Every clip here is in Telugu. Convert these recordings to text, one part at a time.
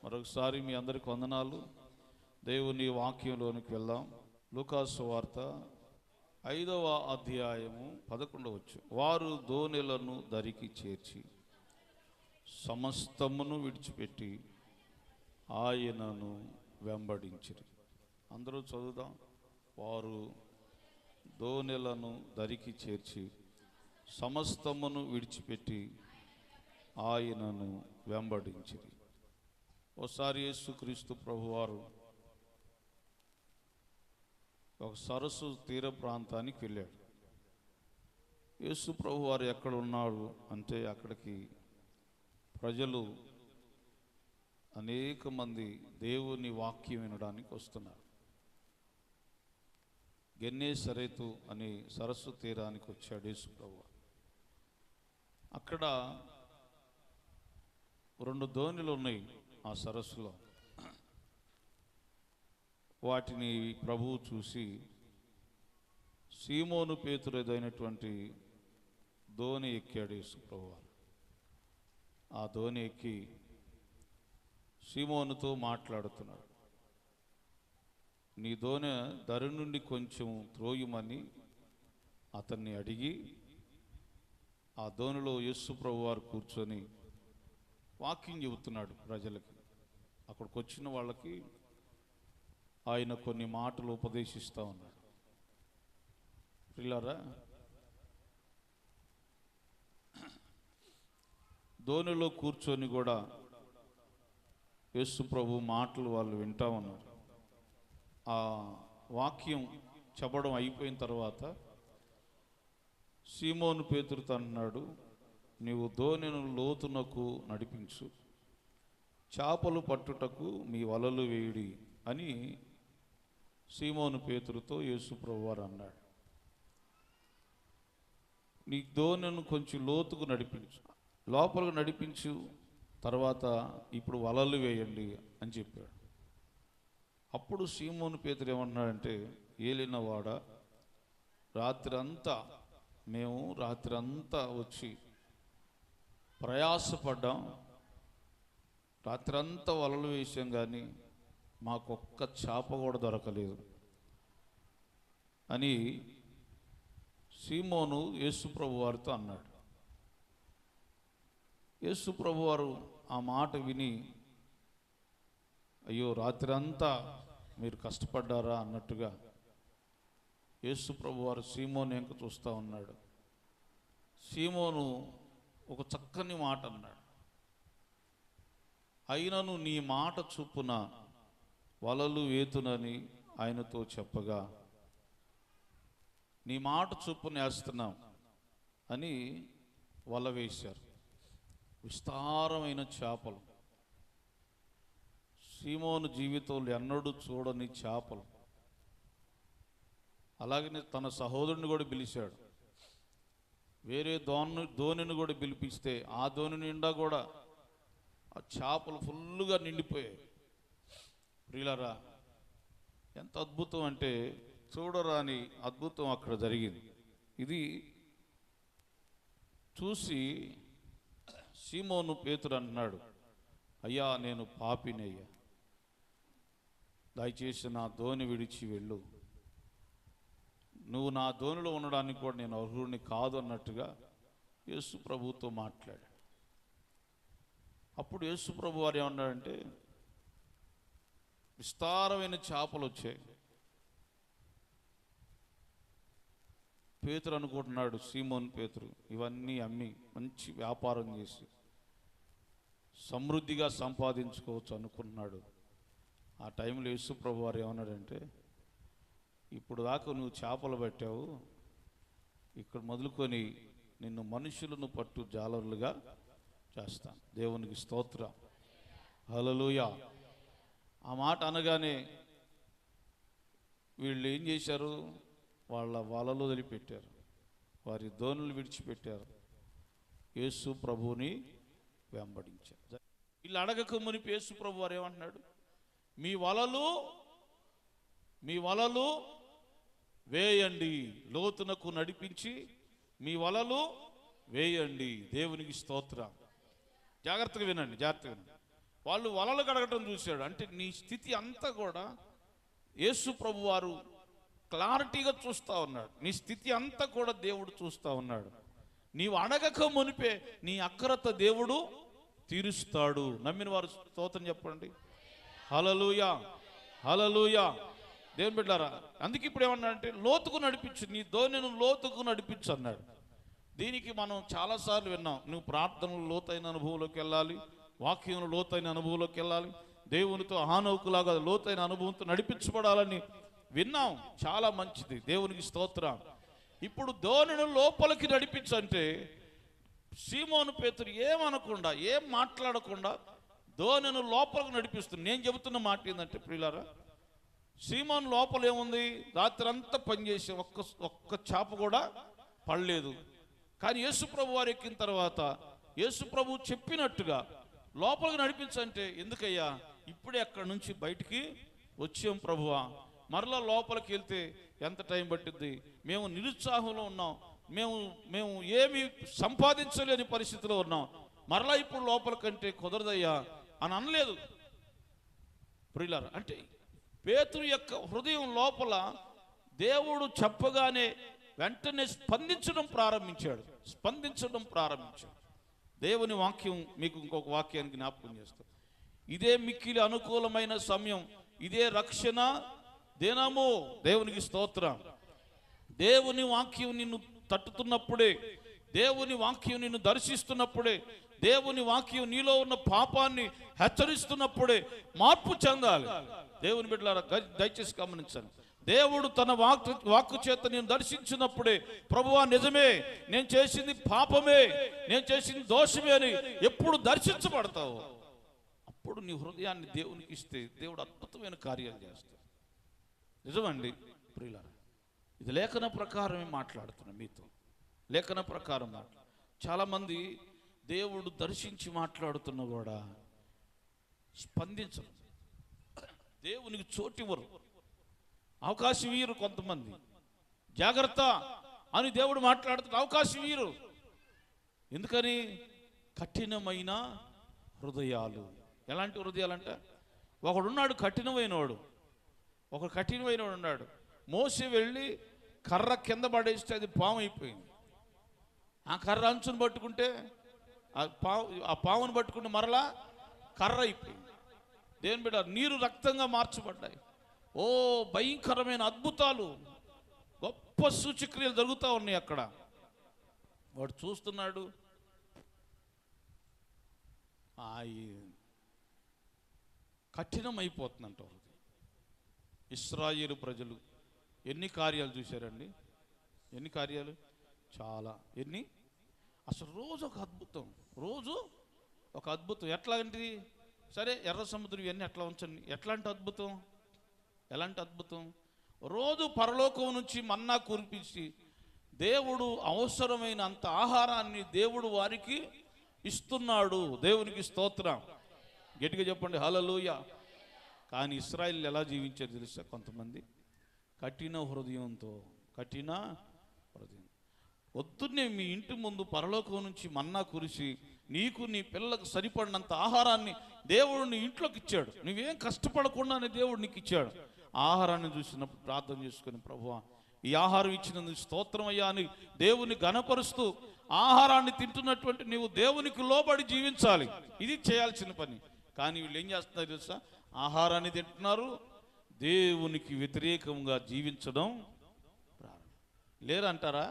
మరొకసారి మీ అందరికి వందనాలు. దేవుని వాక్యంలోనికి వెళ్దాం. లూకాసు సువార్త 5వ అధ్యాయము 11వ. వారు దోణెలను దరికి చేర్చి సమస్తమును విడిచిపెట్టి ఆయనను వెంబడించిరి. అందరూ చదువుదాం. వారు దోణెలను దరికి చేర్చి సమస్తమును విడిచిపెట్టి ఆయనను వెంబడించిరి. ఒకసారి యేసుక్రీస్తు ప్రభువారు ఒక సరస్సు తీర ప్రాంతానికి వెళ్ళాడు. యేసు ప్రభువారు ఎక్కడ ఉన్నాడు అంటే అక్కడికి ప్రజలు అనేక మంది దేవుని వాక్యం వినడానికి వస్తున్నారు. గెన్నేసరెతు అనే సరస్సు తీరానికి వచ్చాడు యేసు ప్రభువారు. అక్కడ 2 దోణులు ఉన్నాయి ఆ సరస్సులో. వాటిని ప్రభువు చూసి సీమోను పేతురుదైనటువంటి దోణి ఎక్కాడు యేసు ప్రభువారు. ఆ దోణి ఎక్కి సీమోనుతో మాట్లాడుతున్నాడు. నీ దోణి దరి నుండి కొంచెం త్రోయమని అతన్ని అడిగి ఆ దోణిలో యేసు ప్రభువారు కూర్చొని వాక్యం చెబుతున్నాడు ప్రజలకి. అక్కడికి వచ్చిన వాళ్ళకి ఆయన కొన్ని మాటలు ఉపదేశిస్తూ ఉన్నాడు. ప్రియులారా, దోణిలో కూర్చొని కూడా యేసు ప్రభు మాటలు వాళ్ళు వింటా ఉన్నారు. ఆ వాక్యం చెప్పడం అయిపోయిన తర్వాత సీమోను పేతురుతో అన్నాడు, నీవు దోణిను లోతునకు నడిపించు, చేపలు పట్టుటకు మీ వలలు వేయుడి అని సీమోను పేతురుతో యేసు ప్రభువారు అన్నాడు. నీ దోణిను కొంచెం లోతుకు నడిపించు, లోపలికి నడిపించు, తర్వాత ఇప్పుడు వలలు వేయండి అని చెప్పాడు. అప్పుడు సీమోను పేతురు ఏమన్నాడంటే, ఏలినవాడ, మేము రాత్రంతా వచ్చి ప్రయాసపడ్డాం, రాత్రంతా వలలు వేసాం, కానీ మాకొక్క చేప కూడా దొరకలేదు అని సీమోను యేసు ప్రభువారితో అన్నాడు. యేసు ప్రభువారు ఆ మాట విని, అయ్యో రాత్రంతా మీరు కష్టపడ్డారా అన్నట్టుగా యేసు ప్రభువారు సీమోను ఎంక చూస్తూ ఉన్నాడు. సీమోను ఒక చక్కని మాట అన్నాడు. అయినను నీ మాట చొప్పున వలలు వేతునని ఆయనతో చెప్పగా, నీ మాట చొప్పున వేస్తున్నాం అని వల వేశారు. విస్తారమైన చేపలు, సీమోను జీవితంలో ఎన్నడూ చూడని చేపలు. అలాగనే తన సహోదరుని కూడా పిలిచాడు. వేరే దోణిని కూడా పిలిపిస్తే ఆ దోణి నిండా కూడా ఆ చేపలు ఫుల్లుగా నిండిపోయాయి. ప్రియులారా, ఎంత అద్భుతం అంటే చూడరాని అద్భుతం అక్కడ జరిగింది. ఇది చూసి సీమోను పేతురు అన్నాడు, అయ్యా నేను పాపినయ్యా, దయచేసి నా దోణి విడిచి వెళ్ళు, నువ్వు నా దోణిలో ఉండడానికి కూడా నేను అర్హుడిని కాదు అన్నట్టుగా యేసు ప్రభుతో మాట్లాడాడు. అప్పుడు యేసు ప్రభు వారు ఏమన్నాడంటే, విస్తారమైన చేపలు వచ్చాయి. పేతురు అనుకుంటున్నాడు, సీమోన్ పేతురు ఇవన్నీ అమ్మి మంచి వ్యాపారం చేసి సమృద్ధిగా సంపాదించుకోవచ్చు అనుకున్నాడు. ఆ టైంలో యేసు ప్రభు వారు ఏమన్నాడంటే, ఇప్పుడు దాకా నువ్వు చేపలు పట్టావు, ఇక్కడ మొదలుకొని నిన్ను మనుషులను పట్టు జాలరులుగా చేస్తాను. దేవునికి స్తోత్రం, హల్లెలూయా. ఆ మాట అనగానే వీళ్ళు ఏం చేశారు, వాళ్ళ వలలు వదిలిపెట్టారు, వారి దోణులు విడిచిపెట్టారు, యేసు ప్రభువుని వెంబడించారు. వీళ్ళు అడగక మునిపి యేసు ప్రభు వారు ఏమంటున్నాడు, మీ వలలు వేయండి, లోతునకు నడిపించి మీ వలలు వేయండి. దేవునికి స్తోత్రం. జాగ్రత్తగా వినండి. వాళ్ళు వలలు కడగటం చూశాడు. అంటే నీ స్థితి అంతా కూడా యేసు ప్రభు వారు క్లారిటీగా చూస్తూ ఉన్నాడు. నీ స్థితి అంతా కూడా దేవుడు చూస్తూ ఉన్నాడు. నీవు అడగక మునిపే నీ అక్రత దేవుడు తీరుస్తాడు. నమ్మిన వారు స్తోత్రం చెప్పండి. హల్లెలూయా, హల్లెలూయా. దేవుని బిడ్డలారా, అందుకే ఇప్పుడు ఏమన్నా అంటే లోతుకు నడిపించు, నీ ధోనిను లోతుకు నడిపించు అన్నాడు. దీనికి మనం చాలాసార్లు విన్నాం. నువ్వు ప్రార్థనలు లోతైన అనుభవంలోకి వెళ్ళాలి, వాక్యంలో లోతైన అనుభవంలోకి వెళ్ళాలి, దేవునితో హానోకులాగా లోతైన అనుభవంతో నడిపించబడాలని విన్నాం. చాలా మంచిది, దేవునికి స్తోత్రం. ఇప్పుడు ధోనిను లోపలికి నడిపించంటే సీమోను పేతురు ఏమనకుండా, ఏం మాట్లాడకుండా ధోనిను లోపలికి నడిపిస్తుంది. నేను చెబుతున్న మాట ఏంటంటే ప్రియులారా, సీమోను లోపల ఏముంది? రాత్రి అంతా పనిచేసి ఒక్క చేప కూడా పడలేదు. కానీ యేసుప్రభు వారు ఎక్కిన తర్వాత యేసుప్రభు చెప్పినట్టుగా లోపలికి నడిపించంటే, ఎందుకయ్యా ఇప్పుడే అక్కడి నుంచి బయటికి వచ్చాం ప్రభువా, మరలా లోపలికి వెళ్తే ఎంత టైం పట్టిద్ది, మేము నిరుత్సాహంలో ఉన్నాం, మేము ఏమి సంపాదించలేని పరిస్థితిలో ఉన్నాం, మరలా ఇప్పుడు లోపలికంటే కుదరదయ్యా అని అనలేదు ప్రియులారా. అంటే పేతురు యొక్క హృదయం లోపల దేవుడు చెప్పగానే వెంటనే స్పందించడం ప్రారంభించాడు. దేవుని వాక్యం మీకు ఇంకొక వాక్యానికి జ్ఞాపకం చేస్తాం. ఇదే మిక్కిలి అనుకూలమైన సమయం, ఇదే రక్షణ దినము. దేవునికి స్తోత్రం. దేవుని వాక్యం నిన్ను తట్టుతున్నప్పుడే, దేవుని వాక్యం నిన్ను దర్శిస్తున్నప్పుడే, దేవుని వాక్యం నీలో ఉన్న పాపాన్ని హెచ్చరిస్తున్నప్పుడే మార్పు చెందాలి. దేవుని బిడ్డలారా దయచేసి గమనించండి. దేవుడు తన వాక్కు చేత నేను దర్శించినప్పుడే, ప్రభువా నిజమే, నేను చేసింది పాపమే, నేను చేసింది దోషమే అని ఎప్పుడు దర్శించబడతావు, అప్పుడు నీ హృదయాన్ని దేవునికి ఇస్తే దేవుడు అద్భుతమైన కార్యాలు చేస్తాడు. నిజమండి ప్రియులారా, ఇది లేఖన ప్రకారమే మాట్లాడుతున్నా మీతో. లేఖన ప్రకారం చాలామంది దేవుడు దర్శించి మాట్లాడుతున్నా కూడా స్పందించరు, దేవునికి చోటివ్వరు, అవకాశం ఇయ్యరు. కొంతమంది జాగ్రత్త అని దేవుడు మాట్లాడుతున్న అవకాశం ఇయ్యరు. ఎందుకని? కఠినమైన హృదయాలు. ఎలాంటి హృదయాలు అంటే, ఒకడున్నాడు కఠినమైనవాడు, ఉన్నాడు. మోసే వెళ్ళి కర్ర కింద పడేస్తే అది పాము అయిపోయింది. ఆ కర్ర అంచును పట్టుకుంటే ఆ పామును పట్టుకుంటే మరలా కర్ర అయిపోయింది. దేవుని బిడ్డ, నీరు రక్తంగా మార్చబడ్డాయి. ఓ భయంకరమైన అద్భుతాలు, గొప్ప సూచక్రియలు జరుగుతూ ఉన్నాయి అక్కడ. వాడు చూస్తున్నాడు, కఠినం అయిపోతుందంట. ఇశ్రాయేలు ప్రజలు ఎన్ని కార్యాలు చూశారండి? ఎన్ని కార్యాలు? చాలా. అసలు రోజు ఒక అద్భుతం. ఎట్లాంటిది? సరే, ఎర్ర సముద్రం ఇవన్నీ ఎట్లా ఉంచండి. ఎలాంటి అద్భుతం? రోజు పరలోకం నుంచి మన్నా కురిపించి దేవుడు అవసరమైన అంత ఆహారాన్ని దేవుడు వారికి ఇస్తున్నాడు. దేవునికి స్తోత్రం. గట్టిగా చెప్పండి హల్లెలూయా. కానీ ఇశ్రాయేలు ఎలా జీవించారు తెలుసా? కొంతమంది కఠిన హృదయం. పొద్దున్నే మీ ఇంటి ముందు పరలోకం నుంచి మన్నా కురిసి నీకు నీ పిల్లలకు సరిపడినంత ఆహారాన్ని దేవుడు నీ ఇంట్లోకి ఇచ్చాడు. నువ్వేం కష్టపడకుండానే దేవుడు నీకు ఇచ్చాడు. ఆహారాన్ని చూసినప్పుడు ప్రార్థన చేసుకుని, ప్రభువా ఈ ఆహారం ఇచ్చినందుకు స్తోత్రం అయ్యా అని దేవుని ఘనపరుస్తూ ఆహారాన్ని తింటున్నటువంటి నీవు దేవునికి లోబడి జీవించాలి. ఇది చేయాల్సిన పని. కానీ వీళ్ళు ఏం చేస్తున్నారు తెలుసా? ఆహారాన్ని తింటున్నారు, దేవునికి వ్యతిరేకంగా జీవించడం లేరంటారా?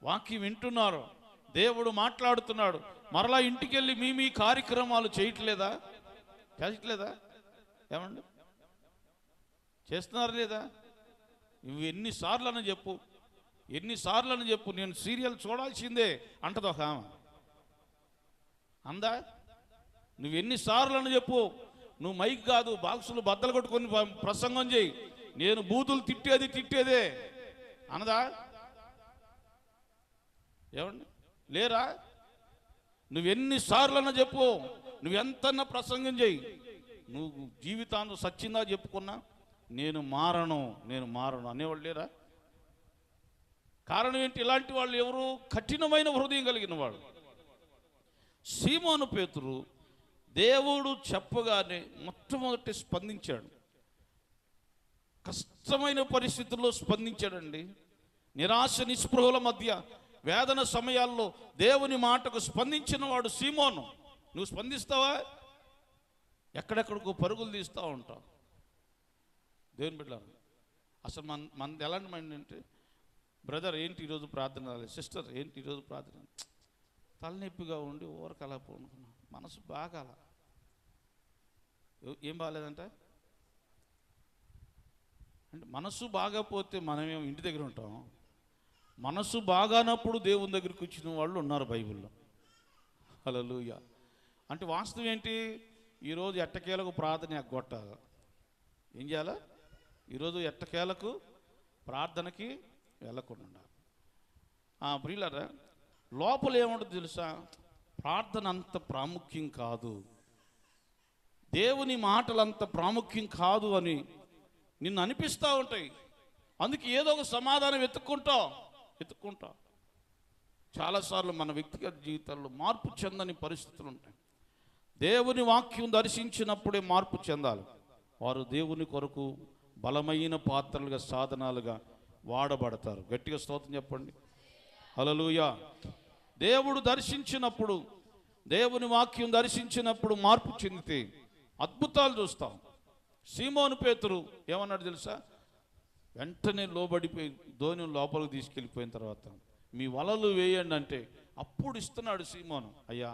వాక్యం వింటున్నారు, దేవుడు మాట్లాడుతున్నాడు, మరలా ఇంటికి వెళ్ళి మీ కార్యక్రమాలు చేయట్లేదా? ఏమండి, చేస్తున్నారు లేదా? నువ్వు ఎన్నిసార్లు చెప్పు, నేను సీరియల్ చూడాల్సిందే అంటది ఒక ఆమె. అందా? నువ్వు ఎన్నిసార్లు చెప్పు, నువ్వు మైక్ కాదు బాక్సులు బద్దలు కొట్టుకొని ప్రసంగం చేయి, నేను బూతులు తిట్టేదే అనదా? ఏమండి, లేరా? నువ్వెన్నిసార్లన్నా చెప్పు, నువ్వెంతన్నా ప్రసంగం చేయి, నువ్వు జీవితాంతం సచ్చిందా చెప్పుకున్నా నేను మారను అనేవాళ్ళు లేరా? కారణం ఏంటి? ఇలాంటి వాళ్ళు ఎవరు? కఠినమైన హృదయం కలిగిన వాడు. సీమోను పేతురు దేవుడు చెప్పగానే మొట్టమొదటి స్పందించాడు. కష్టమైన పరిస్థితుల్లో స్పందించాడండి. నిరాశ నిస్పృహల మధ్య వేదన సమయాల్లో దేవుని మాటకు స్పందించిన వాడు సీమోను. నువ్వు స్పందిస్తావా? ఎక్కడెక్కడికో పరుగులు తీస్తూ ఉంటావు. దేవుని బిడ్డలారా, అసలు మనది ఎలాంటి మైండ్ అంటే, బ్రదర్ ఏంటి ఈరోజు ప్రార్థన, సిస్టర్ ఏంటి ఈరోజు ప్రార్థన, తలనొప్పిగా ఉండి ఊరకలా పోనుకున్నా, మనసు బాగాల. ఏం బాగాలేదంటే అంటే మనసు బాగాపోతే మనమేమో ఇంటి దగ్గర ఉంటాం. మనసు బాగానప్పుడు దేవుని దగ్గరికి వచ్చిన వాళ్ళు ఉన్నారు బైబిల్లో. హల్లెలూయా. అంటే వాస్తవం ఏంటి? ఈరోజు ఎట్టకేలకు ప్రార్థన ఎగ్గొట్టాలి. ఏం చేయాలా? ఈరోజు ఎట్టకేలకు ప్రార్థనకి వెళ్ళకుండా. ప్రియులారా, లోపల ఏముంటుంది తెలుసా? ప్రార్థన అంత ప్రాముఖ్యం కాదు, దేవుని మాటలు అంత ప్రాముఖ్యం కాదు అని నిన్ను అనిపిస్తూ ఉంటాయి. అందుకే ఏదో ఒక సమాధానం వెతుక్కుంటా. చాలాసార్లు మన వ్యక్తిగత జీవితాల్లో మార్పు చెందని పరిస్థితులు ఉంటాయి. దేవుని వాక్యం దర్శించినప్పుడే మార్పు చెందాలి. వారు దేవుని కొరకు బలమైన పాత్రలుగా, సాధనాలుగా వాడబడతారు. గట్టిగా స్తోత్రం చెప్పండి. హల్లెలూయా. దేవుడు దర్శించినప్పుడు, దేవుని వాక్యం దర్శించినప్పుడు మార్పు చెందితే అద్భుతాలు చూస్తాం. సీమోను పేతురు ఏమన్నాడు తెలుసా? వెంటనే లోబడిపోయి ధోని లోపలికి తీసుకెళ్ళిపోయిన తర్వాత మీ వలలు వేయండి అంటే అప్పుడు ఇస్తున్నాడు సీమోను. అయ్యా,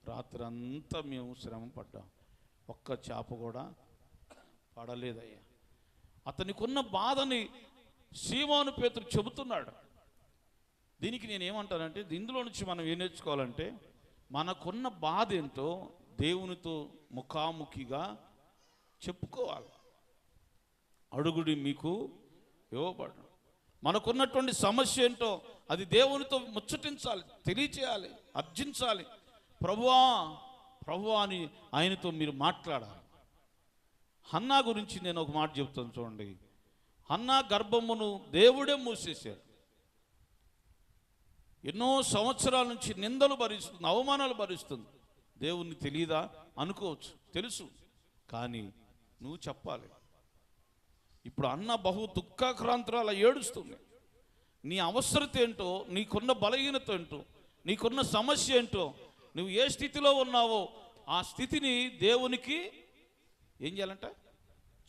రాత్రి అంతా మేము శ్రమ పడ్డాం, ఒక్క చేప కూడా పడలేదయ్యా. అతనికి ఉన్న బాధని సీమోను పేతురు చెబుతున్నాడు. దీనికి నేనేమంటానంటే, ఇందులో నుంచి మనం ఏం నేర్చుకోవాలంటే, మనకున్న బాధ ఏంటో దేవునితో ముఖాముఖిగా చెప్పుకోవాలి. అడుగుడి మీకు ఇవ్వబడు. మనకున్నటువంటి సమస్య ఏంటో అది దేవునితో ముచ్చటించాలి, తెలియచేయాలి, అర్జించాలి. ప్రభువా అని ఆయనతో మీరు మాట్లాడాలి. హన్నా గురించి నేను ఒక మాట చెప్తాను చూడండి. హన్నా గర్భమును దేవుడే మూసేశాడు. ఎన్నో సంవత్సరాల నుంచి నిందలు భరిస్తుంది, అవమానాలు భరిస్తుంది. దేవుణ్ణి తెలియదా అనుకోవచ్చు, తెలుసు, కానీ నువ్వు చెప్పాలి. ఇప్పుడు అన్న బహు దుఃఖాక్రాంతురాల ఏడుస్తుంది. నీ అవసరత ఏంటో, నీకున్న బలహీనత ఏంటో, నీకున్న సమస్య ఏంటో, నువ్వు ఏ స్థితిలో ఉన్నావో ఆ స్థితిని దేవునికి ఏం చేయాలంట?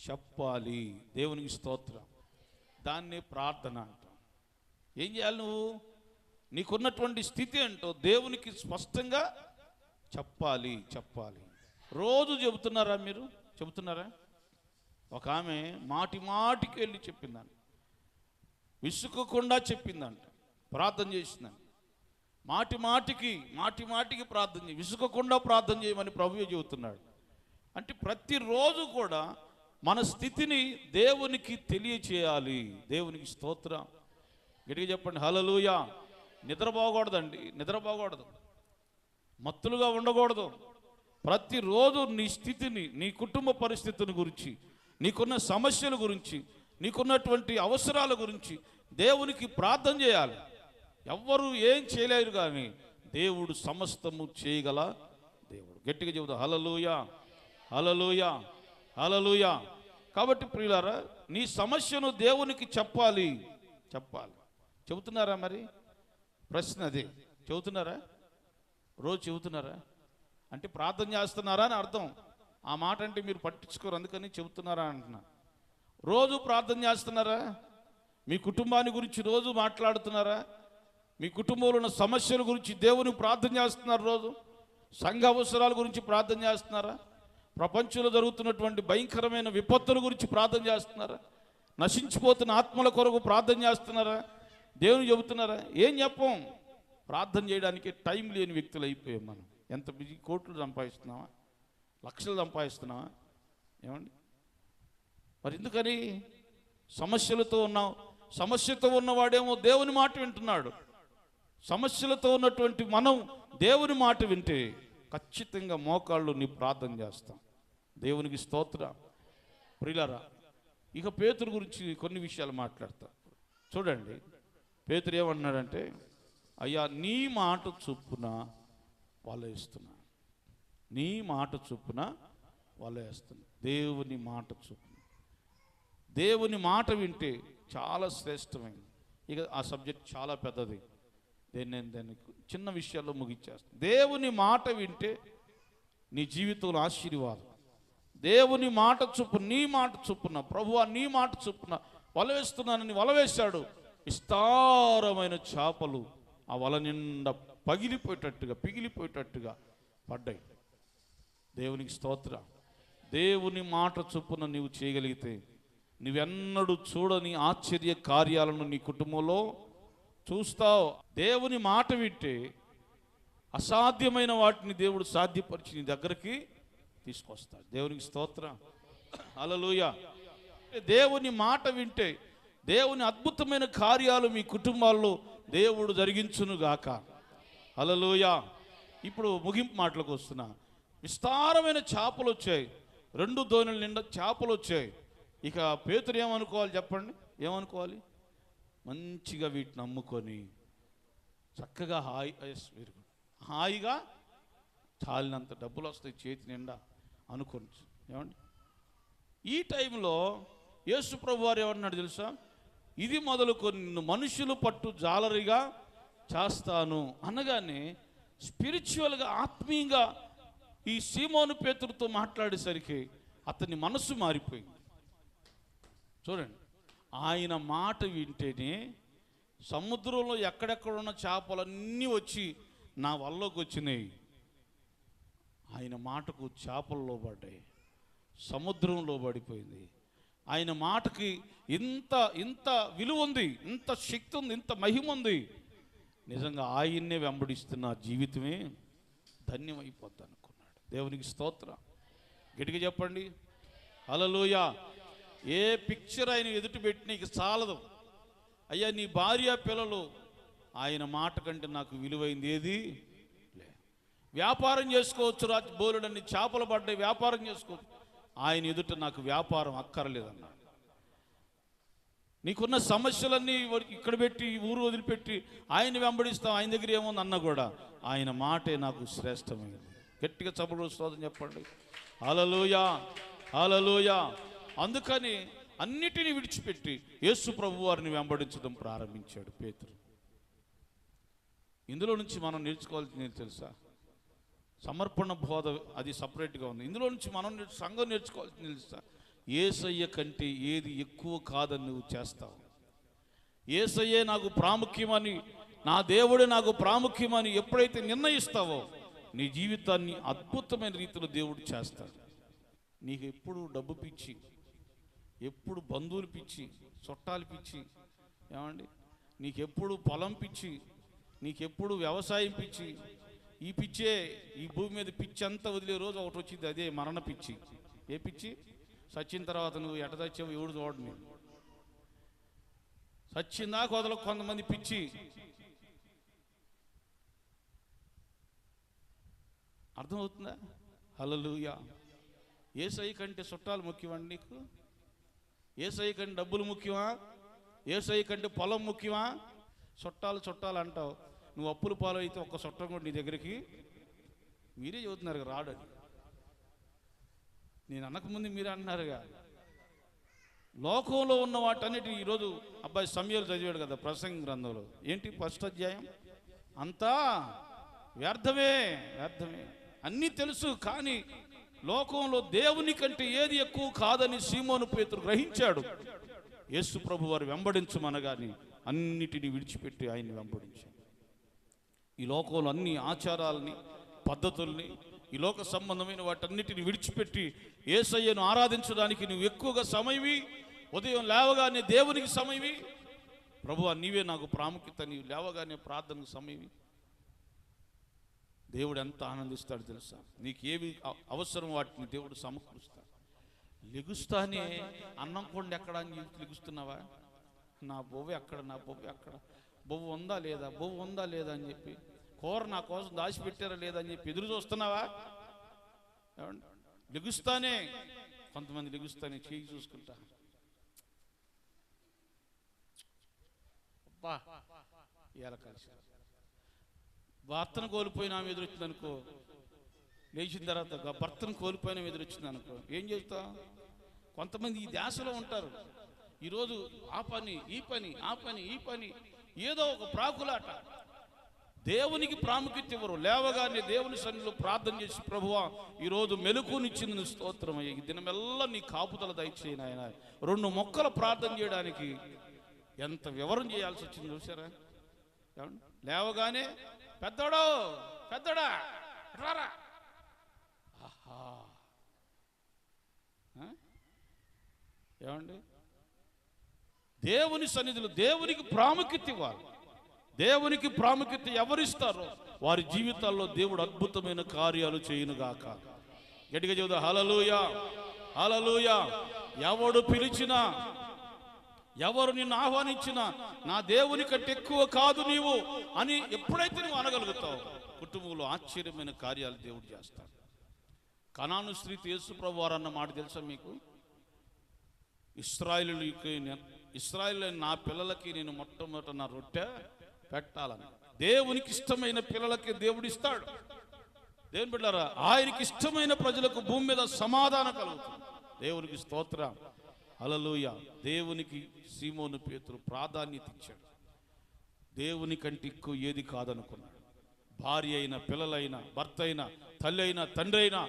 చెప్పాలి. దేవునికి స్తోత్రం. దాన్ని ప్రార్థన అంటాం. ఏం చేయాలి? నువ్వు నీకున్నటువంటి స్థితి ఏంటో దేవునికి స్పష్టంగా చెప్పాలి. రోజు చెబుతున్నారా? మీరు చెబుతున్నారా? ఒక ఆమె మాటికి వెళ్ళి చెప్పిందంట, విసుకకుండా చెప్పిందంట, ప్రార్థన చేసిందంట. మాటికి ప్రార్థన చేయి, విసుకకుండా ప్రార్థన చేయమని ప్రభువే చెబుతున్నాడు. అంటే ప్రతిరోజు కూడా మన స్థితిని దేవునికి తెలియచేయాలి. దేవునికి స్తోత్రం. గట్టిగా చెప్పండి హల్లెలూయా. నిద్రపోకూడదండి, నిద్రపోకూడదు, మత్తులుగా ఉండకూడదు. ప్రతిరోజు నీ స్థితిని, నీ కుటుంబ పరిస్థితిని గురించి, నీకున్న సమస్యల గురించి, నీకున్నటువంటి అవసరాల గురించి దేవునికి ప్రార్థన చేయాలి. ఎవ్వరూ ఏం చేయలేరు, కానీ దేవుడు సమస్తము చేయగల దేవుడు. గట్టిగా చెబుతా హల్లెలూయా, హల్లెలూయా, హల్లెలూయా. కాబట్టి ప్రియులారా, నీ సమస్యను దేవునికి చెప్పాలి. చెబుతున్నారా? మరి ప్రశ్న అదే, చెబుతున్నారా? రోజు చెబుతున్నారా? అంటే ప్రార్థన చేస్తున్నారా అని అర్థం. ఆ మాట అంటే మీరు పట్టించుకోరు, అందుకని చెబుతున్నారా అంటున్నా. రోజు ప్రార్థన చేస్తున్నారా? మీ కుటుంబాన్ని గురించి రోజు మాట్లాడుతున్నారా? మీ కుటుంబంలో ఉన్న సమస్యల గురించి దేవునికి ప్రార్థన చేస్తున్నారు రోజు? సంఘ అవసరాల గురించి ప్రార్థన చేస్తున్నారా? ప్రపంచంలో జరుగుతున్నటువంటి భయంకరమైన విపత్తుల గురించి ప్రార్థన చేస్తున్నారా? నశించిపోతున్న ఆత్మల కొరకు ప్రార్థన చేస్తున్నారా? దేవుని చెబుతున్నారా? ఏం చెప్పం. ప్రార్థన చేయడానికి టైం లేని వ్యక్తులు అయిపోయాం మనం. ఎంత బిజీ, కోట్లు సంపాదిస్తున్నావా, లక్షలు సంపాదిస్తున్నావా? ఏమండి మరి ఎందుకని సమస్యలతో ఉన్నావు? సమస్యతో ఉన్నవాడేమో దేవుని మాట వింటున్నాడు. సమస్యలతో ఉన్నటువంటి మనం దేవుని మాట వింటే ఖచ్చితంగా మోకాళ్ళు నీ ప్రార్థన చేస్తాం. దేవునికి స్తోత్రం. ప్రియులారా, ఇక పేతురు గురించి కొన్ని విషయాలు మాట్లాడతా. చూడండి, పేతురు ఏమన్నాడంటే, అయ్యా నీ మాట చొప్పున వల వేస్తున్నా, నీ మాట చొప్పున వల వేస్తుంది. దేవుని మాట చొప్పున. దేవుని మాట వింటే చాలా శ్రేష్టమైనది. ఇక ఆ సబ్జెక్ట్ చాలా పెద్దది, నేను దాన్ని చిన్న విషయాల్లో ముగించేస్తాను. దేవుని మాట వింటే నీ జీవితంలో ఆశీర్వాదం. దేవుని మాట చొప్పున, నీ మాట చొప్పున, ప్రభువా నీ మాట చొప్పున వల వేస్తున్నానని వల వేశాడు. విస్తారమైన చేపలు ఆ వల నిండా పిగిలిపోయేటట్టుగా పడ్డాయి. దేవునికి స్తోత్రం. దేవుని మాట చొప్పున నీవు చేయగలిగితే నువ్వెన్నడూ చూడని ఆశ్చర్య కార్యాలను నీ కుటుంబంలో చూస్తావు. దేవుని మాట వింటే అసాధ్యమైన వాటిని దేవుడు సాధ్యపరిచి నీ దగ్గరికి తీసుకొస్తాడు. దేవునికి స్తోత్రం. హల్లెలూయా. దేవుని మాట వింటే దేవుని అద్భుతమైన కార్యాలు మీ కుటుంబాల్లో దేవుడు జరిగించునుగాక. హల్లెలూయా. ఇప్పుడు ముగింపు మాటలకు వస్తున్నా. విస్తారమైన చేపలు వచ్చాయి, 2 దోణుల నిండా చేపలు వచ్చాయి. ఇక పేతురు ఏమనుకోవాలి చెప్పండి? ఏమనుకోవాలి? మంచిగా వీటిని అమ్ముకొని చక్కగా హాయిగా చాలినంత డబ్బులు వస్తాయి చేతి నిండా అనుకోండి. ఏమండి? ఈ టైంలో యేసు ప్రభు వారు ఏమన్నాడు తెలుసా? ఇది మొదలుకొని నిన్ను మనుషులు పట్టు జాలరిగా చేస్తాను అనగానే స్పిరిచువల్గా, ఆత్మీయంగా ఈ సీమోను పేతురుతో మాట్లాడేసరికి అతని మనసు మారిపోయింది. చూడండి, ఆయన మాట వింటేనే సముద్రంలో ఎక్కడెక్కడ ఉన్న చేపలన్నీ వచ్చి నా వల్లోకి వచ్చినాయి. ఆయన మాటకు చేపల్లో పడ్డాయి, సముద్రంలో పడిపోయింది. ఆయన మాటకి ఇంత విలువ ఉంది, ఇంత శక్తి ఉంది, ఇంత మహిమ ఉంది. నిజంగా ఆయన్నే వెంబడిస్తున్న జీవితమే ధన్యమైపోద్ది అనుకున్నాడు. దేవునికి స్తోత్రం. గట్టిగా చెప్పండి హల్లెలూయా. ఏ పిక్చర్ ఆయన ఎదుటి పెట్టి నీకు చాలదు. అయ్యా నీ భార్య పిల్లలు ఆయన మాట కంటే నాకు విలువైంది ఏది లే. వ్యాపారం చేసుకోవచ్చు, బోలెడన్ని చేపలు పడ్డాయి, వ్యాపారం చేసుకోవచ్చు. ఆయన ఎదుట నాకు వ్యాపారం అక్కర్లేదన్నాడు. నీకున్న సమస్యలన్నీ ఇక్కడ పెట్టి ఊరు వదిలిపెట్టి ఆయన వెంబడిస్తాం, ఆయన దగ్గర ఏముంది అన్న కూడా ఆయన మాటే నాకు శ్రేష్టమైనది. గట్టిగా చప్పట్లు స్తోత్రం చెప్పండి. హల్లెలూయా, హల్లెలూయా. అందుకని అన్నిటినీ విడిచిపెట్టి యేసు ప్రభు వారిని వెంబడించడం ప్రారంభించాడు పేతురు. ఇందులో నుంచి మనం నేర్చుకోవాల్సింది ఏంటి తెలుసా? సమర్పణ బోధ అది సపరేట్గా ఉంది. ఇందులో నుంచి మనం సంఘం నేర్చుకోవాల్సింది తెలుసా? యేసయ్య కంటే ఏది ఎక్కువ కాదని నువ్వు చేస్తావు. యేసయ్యే నాకు ప్రాముఖ్యమని, నా దేవుడే నాకు ప్రాముఖ్యమని ఎప్పుడైతే నిర్ణయిస్తావో నీ జీవితాన్ని అద్భుతమైన రీతిలో దేవుడు చేస్తాడు. నీకు ఎప్పుడు డబ్బు పిచ్చి, ఎప్పుడు బంధువులు పిచ్చి, చుట్టాలు పిచ్చి, ఏమండి, నీకెప్పుడు పొలం పిచ్చి, నీకెప్పుడు వ్యవసాయం పిచ్చి, ఈ పిచ్చే ఈ భూమి మీద పిచ్చి అంతా వదిలే రోజు ఒకటి వచ్చింది, అదే మరణ పిచ్చి. ఏ పిచ్చి? సచ్చిన తర్వాత నువ్వు ఎట చచ్చావు ఎవడు చూడడు. నేను సచ్చిందాక వదలకు కొంతమంది పిచ్చి. అర్థమవుతుందా? హల్లెలూయా. యేసయ్య కంటే చుట్టాలు ముఖ్యమండి నీకు? యేసయ్య కంటే డబ్బులు ముఖ్యమా? యేసయ్య కంటే పొలం ముఖ్యమా? చుట్టాలు అంటావు. నువ్వు అప్పులు పాలు అయితే ఒక్క చుట్టం కూడా నీ దగ్గరికి మీరే చదువుతున్నారు రాడని. నేను అనకముందు మీరే అంటున్నారుగా. లోకంలో ఉన్న వాటన్నిటి ఈరోజు అబ్బాయి సమయాలు చదివాడు కదా ప్రసంగ గ్రంథంలో. ఏంటి 1వ అధ్యాయం? అంతా వ్యర్థమే, అన్నీ తెలుసు. కానీ లోకంలో దేవుని కంటే ఏది ఎక్కువ కాదని సీమోను పేతురు గ్రహించాడు. యేసు ప్రభు వారు వెంబడించమనగాని అన్నిటినీ విడిచిపెట్టి ఆయన్ని వెంబడించాడు. ఈ లోకంలో అన్ని ఆచారాలని, పద్ధతుల్ని, ఈ లోక సంబంధమైన వాటన్నిటిని విడిచిపెట్టి యేసయ్యను ఆరాధించడానికి నువ్వు ఎక్కువగా సమయవి. ఉదయం లేవగానే దేవునికి సమయవి. ప్రభువా నీవే నాకు ప్రాముఖ్యత, నీవు లేవగానే ప్రార్థనకు సమయవి. దేవుడు ఎంత ఆనందిస్తాడు తెలుసా? నీకు ఏవి అవసరం వాటిని దేవుడు సమకూరుస్తాడు. లెగుస్తానే అన్నం కొండ ఎక్కడ అని లెగుస్తున్నావా? నా బొవ్వ ఎక్కడ, నా బొవ్వ ఎక్కడ, బొవ్వ ఉందా లేదా అని చెప్పి, కూర నా కోసం దాచిపెట్టారా లేదా అని చెప్పి ఎదురు చూస్తున్నావా? ఏమండి, లెగుస్తానే కొంతమంది లెగుస్తానే చేయి చూసుకుంటా, అబ్బా ఇలా కలిసి భర్తను కోల్పోయిన ఆమె ఎదురొచ్చిందనుకో, లేచిన తర్వాత భర్తను కోల్పోయిన ఎదురొచ్చింది అనుకో, ఏం చేస్తావు? కొంతమంది ఈ ధ్యాసలో ఉంటారు. ఈరోజు ఆ పని ఈ పని ఆ పని ఈ పని, ఏదో ఒక ప్రాకులాట. దేవునికి ప్రాముఖ్యత ఇవ్వరు. లేవగానే దేవుని సన్నిధిలో ప్రార్థన చేసి, ప్రభువా ఈరోజు మెలకునిచ్చింది స్తోత్రం అయ్యి, ఈ దినమెల్లా నీ కాపుదల దయచేయను ఆయన. 2 మొక్కల ప్రార్థన చేయడానికి ఎంత వివరం చేయాల్సి వచ్చింది చూసారా? లేవగానే పెద్దోడో పెద్దోడా రారా, ఆహా ఏమండి? దేవుని సన్నిధిలో దేవునికి ప్రాముఖ్యత ఇవ్వాలి. దేవునికి ప్రాముఖ్యత ఎవరిస్తారో వారి జీవితాల్లో దేవుడు అద్భుతమైన కార్యాలు చేయునుగాక. గట్టిగా చెబుదా హల్లెలూయా, హల్లెలూయా. ఎవడు పిలిచినా, ఎవరు నిన్ను ఆహ్వానించినా, నా దేవుని కంటే ఎక్కువ కాదు నీవు అని ఎప్పుడైతే నువ్వు అనగలుగుతావు, కుటుంబంలో ఆశ్చర్యమైన కార్యాలు దేవుడు చేస్తాడు. కనాను స్త్రీ యేసు ప్రభు వారు అన్న మాట తెలుసా మీకు? ఇశ్రాయేలు నా పిల్లలకి నేను మొట్టమొదట నా రొట్టె పెట్టాలని. దేవునికి ఇష్టమైన పిల్లలకి దేవుడు ఇస్తాడు. దేవుని బిడ్డలారా, ఆయనకి ఇష్టమైన ప్రజలకు భూమి మీద సమాధానం కలుగుతుంది. దేవునికి స్తోత్రం, హల్లెలూయా. దేవునికి సీమోను పేతురు ప్రాధాన్యత ఇచ్చాడు. దేవుని కంటే ఎక్కువ ఏది కాదనుకున్నాడు. భార్య అయినా, పిల్లలైనా, భర్త అయినా, తల్లి అయినా, తండ్రి అయినా,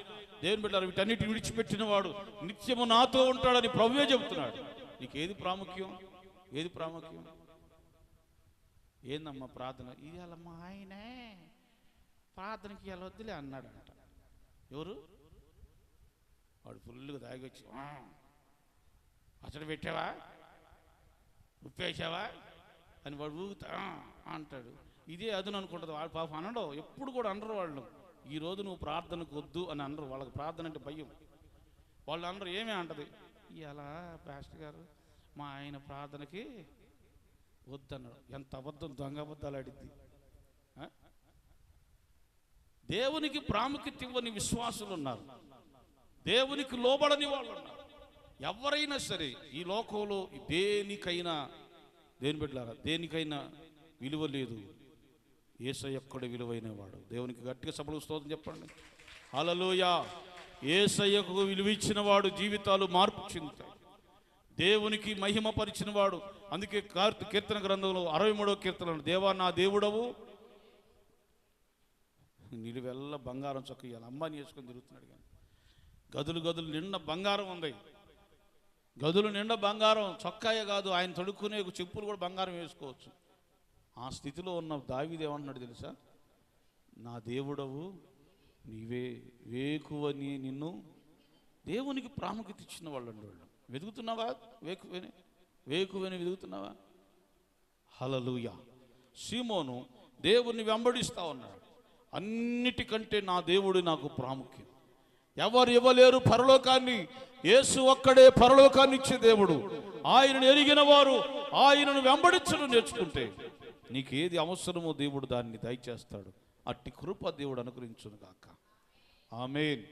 దేవుని బిడ్డలారా, వీటన్నిటిని విడిచిపెట్టిన వాడు నిత్యము నాతో ఉంటాడని ప్రభువే చెబుతున్నాడు. నీకు ఏది ప్రాముఖ్యం? ఏది ప్రాముఖ్యం? ఏందమ్మా ప్రార్థన? ఇవాళ మా ఆయనే ప్రార్థనకి ఇలా వద్దులే అన్నాడంట. ఎవరు? వాడు ఫుల్గా తాగొచ్చి, అసలు పెట్టావా, ఉప్పేసావా అని వాడు ఊగుతా అంటాడు. ఇదే అదును అనుకుంటుంది. వాడు పాపం అనడం, ఎప్పుడు కూడా అనరు వాళ్ళు. ఈరోజు నువ్వు ప్రార్థనకు వద్దు అని అనరు. వాళ్ళకి ప్రార్థన అంటే భయం. వాళ్ళు అనరు. ఏమే అంటది, ఇలా పాస్టర్ గారు మా ఆయన ప్రార్థనకి వద్దన్నాడు. ఎంత అబద్ధం, దొంగ అబద్ధాలు ఆడిద్ది. దేవునికి ప్రాముఖ్యత ఇవ్వని విశ్వాసులు ఉన్నారు. దేవునికి లోబడని వాళ్ళు ఉన్నారు. ఎవరైనా సరే ఈ లోకంలో దేనికైనా, దేని బిడ్డలారా, దేనికైనా విలువ లేదు. యేసయ్య ఒక్కడే విలువైన వాడు. దేవునికి గట్టిగా సభలు స్తోత్రం చెప్పండి. హల్లెలూయా. యేసయ్యకు విలువ ఇచ్చిన వాడు జీవితాలు మార్పు చెందుతాయి. దేవునికి మహిమ పరిచిన వాడు. అందుకే కీర్తన గ్రంథంలో 63వ కీర్తన, దేవా నా దేవుడవు, నిలువెల్ల బంగారం చొక్క ఇవ్వాలి. అంబానీ వేసుకొని తిరుగుతున్నాడు. కానీ గదులు గదులు నిండా బంగారం ఉంది. గదులు నిండా బంగారం, చొక్కాయే కాదు, ఆయన తొడుక్కునే చెప్పులు కూడా బంగారం వేసుకోవచ్చు. ఆ స్థితిలో ఉన్న దావీదు ఏమంటున్నాడు తెలుసా? నా దేవుడవు నీవే, వేకువని నిన్ను. దేవునికి ప్రాముఖ్యత ఇచ్చిన వాళ్ళు అండి. వాళ్ళు వెతుకుతున్నావా? వేకువని వెతుకుతున్నావా? హల్లెలూయా. సీమోను దేవుణ్ణి వెంబడిస్తా ఉన్నాడు. అన్నిటికంటే నా దేవుడు నాకు ప్రాముఖ్యం. ఎవరు ఇవ్వలేరు పరలోకాన్ని. యేసు ఒక్కడే పరలోకాన్ని ఇచ్చే దేవుడు. ఆయనను ఎరిగిన వారు ఆయనను వెంబడించడం నేర్చుకుంటే నీకేది అవసరమో దేవుడు దాన్ని దయచేస్తాడు. అట్టి కృప దేవుడు అనుగ్రహించును గాక. ఆమేన్.